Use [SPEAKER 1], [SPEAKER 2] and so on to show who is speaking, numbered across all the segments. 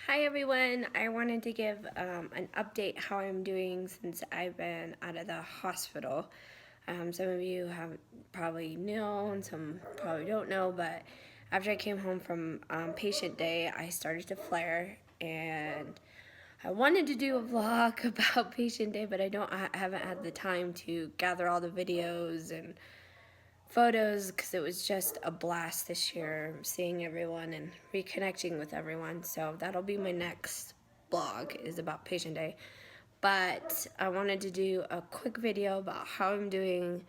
[SPEAKER 1] Hi everyone, I wanted to give an update how I'm doing since I've been out of the hospital. Some of you have probably known, some probably don't know, but after I came home from patient day, I started to flare, and I wanted to do a vlog about patient day, but I haven't had the time to gather all the videos and photos because it was just a blast this year seeing everyone and reconnecting with everyone. So that'll be my next blog, is about patient day. But I wanted to do a quick video about how I'm doing,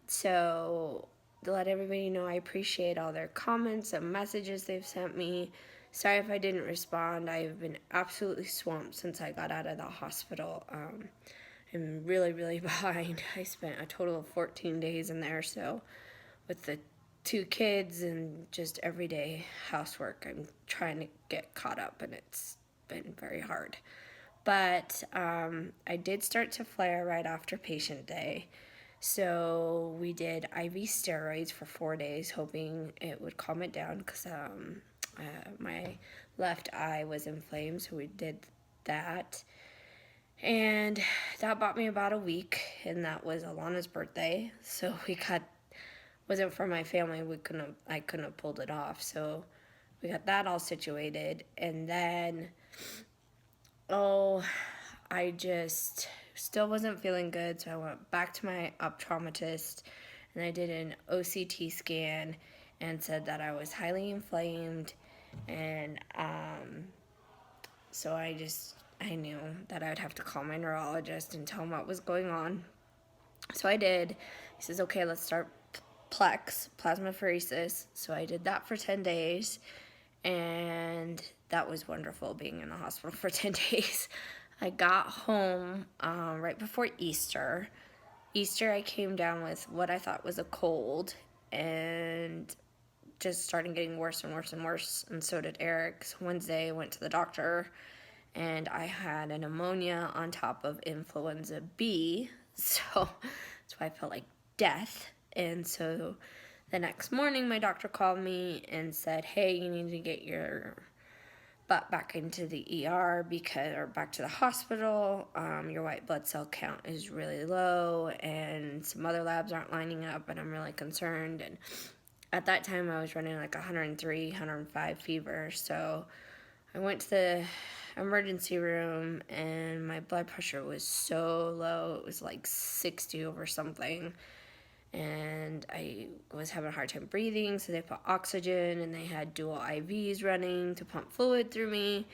[SPEAKER 1] so to let everybody know I appreciate all their comments and messages they've sent me. Sorry if I didn't respond. I've been absolutely swamped since I got out of the hospital. I'm really behind. I spent a total of 14 days in there, so with the two kids and just everyday housework, I'm trying to get caught up, and it's been very hard. But I did start to flare right after patient day. So we did IV steroids for 4 days, hoping it would calm it down because my left eye was inflamed, so we did that. And that bought me about a week, and that was Alana's birthday. So we got, wasn't for my family, I couldn't have pulled it off. So we got that all situated, and then I just still wasn't feeling good, so I went back to my optometrist, and I did an OCT scan and said that I was highly inflamed, and so I knew that I would have to call my neurologist and tell him what was going on. So I did. He says, okay, let's start Plex, plasmapheresis. So I did that for 10 days, and that was wonderful being in the hospital for 10 days. I got home right before Easter. I came down with what I thought was a cold, and just started getting worse and worse and worse, and so did Eric. So Wednesday I went to the doctor, and I had a pneumonia on top of influenza B, so that's why I felt like death. And so the next morning my doctor called me and said, hey, you need to get your butt back into the ER or back to the hospital. Your white blood cell count is really low, and some other labs aren't lining up, and I'm really concerned. And at that time I was running like 103, 105 fever, so I went to the emergency room, and my blood pressure was so low. It was like 60 over something, and I was having a hard time breathing, so they put oxygen, and they had dual IVs running to pump fluid through me,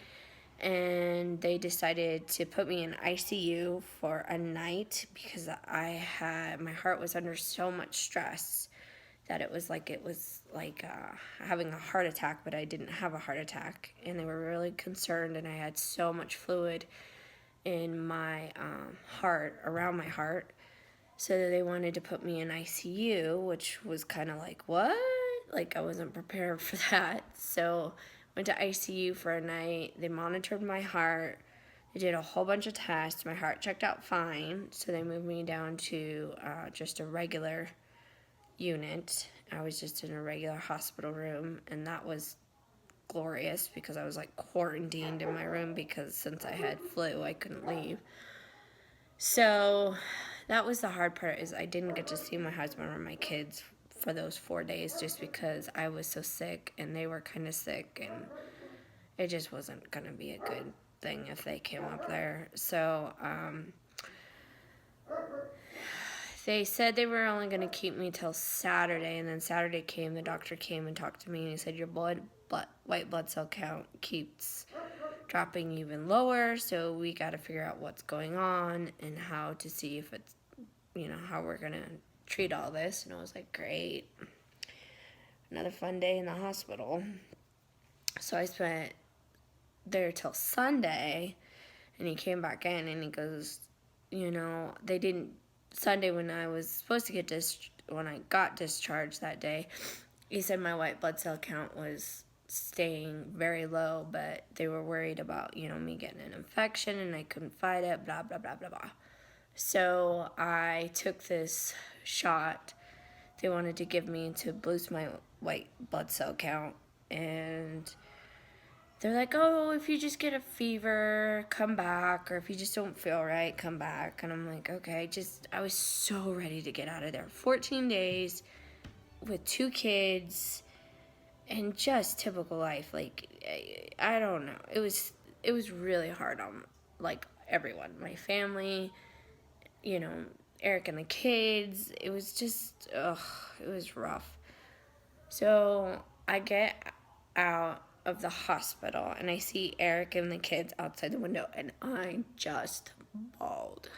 [SPEAKER 1] and they decided to put me in ICU for a night because my heart was under so much stress that it was like having a heart attack, but I didn't have a heart attack, and they were really concerned, and I had so much fluid in my heart, around my heart, so they wanted to put me in ICU, which was kind of like, what? Like, I wasn't prepared for that. So went to ICU for a night. They monitored my heart. They did a whole bunch of tests. My heart checked out fine, so they moved me down to just a regular unit. I was just in a regular hospital room, and that was glorious because I was like quarantined in my room because since I had flu, I couldn't leave. So that was the hard part, is I didn't get to see my husband or my kids for those 4 days just because I was so sick and they were kind of sick, and it just wasn't going to be a good thing if they came up there. So they said they were only going to keep me till Saturday, and then Saturday came, the doctor came and talked to me, and he said, your white blood cell count keeps dropping even lower, so we got to figure out what's going on and how to see if it's, how we're going to treat all this. And I was like, great. Another fun day in the hospital. So I spent there till Sunday, and he came back in, and he goes, they didn't, Sunday when I was supposed to get when I got discharged that day, he said my white blood cell count was staying very low, but they were worried about, me getting an infection and I couldn't fight it, blah, blah, blah, blah, blah. So I took this shot they wanted to give me to boost my white blood cell count, and they're like, oh, if you just get a fever, come back, or if you just don't feel right, come back. And I'm like, okay, I was so ready to get out of there. 14 days with 2 kids and just typical life. Like, I don't know. It was really hard on, like, everyone, my family, Eric and the kids. It was just, it was rough. So I get out of the hospital and I see Eric and the kids outside the window, and I just bawled.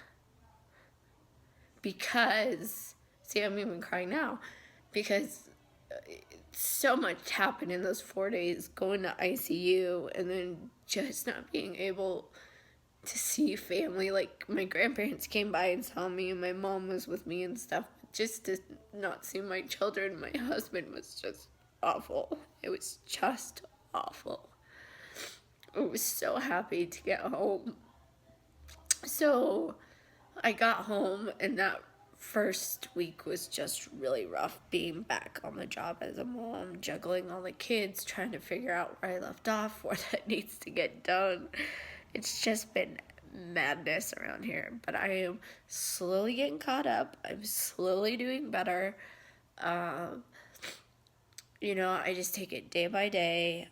[SPEAKER 1] Because, see, I'm even crying now, because so much happened in those 4 days, going to ICU and then just not being able to see family. Like, my grandparents came by and saw me, and my mom was with me and stuff. Just to not see my children, my husband, was just awful. It was just awful. I was so happy to get home. So I got home, and that first week was just really rough, being back on the job as a mom, juggling all the kids, trying to figure out where I left off, what that needs to get done. It's just been madness around here, but I am slowly getting caught up. I'm slowly doing better. I just take it day by day.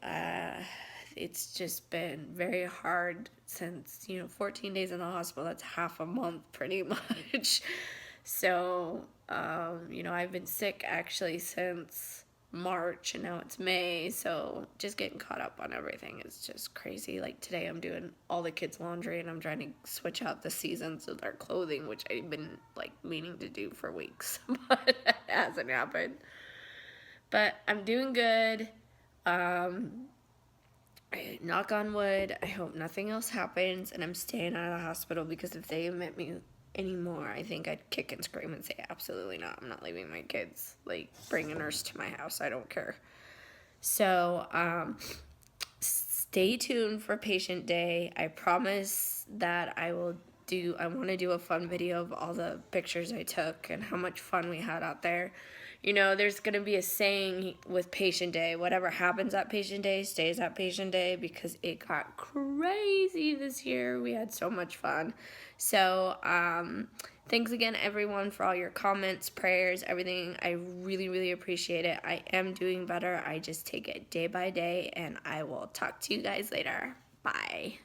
[SPEAKER 1] It's just been very hard since, 14 days in the hospital. That's half a month pretty much. So, I've been sick actually since March, and now it's May, so just getting caught up on everything is just crazy. Like, today I'm doing all the kids' laundry, and I'm trying to switch out the seasons of their clothing, which I've been, meaning to do for weeks, but it hasn't happened. But I'm doing good. Knock on wood, I hope nothing else happens, and I'm staying out of the hospital, because if they admit me anymore, I think I'd kick and scream and say, absolutely not. I'm not leaving my kids. Bring a nurse to my house. I don't care. So, stay tuned for patient day. I promise that I want to do a fun video of all the pictures I took and how much fun we had out there. There's going to be a saying with patient day: whatever happens at patient day stays at patient day, because it got crazy this year. We had so much fun. So, thanks again, everyone, for all your comments, prayers, everything. I really, really appreciate it. I am doing better. I just take it day by day, and I will talk to you guys later. Bye.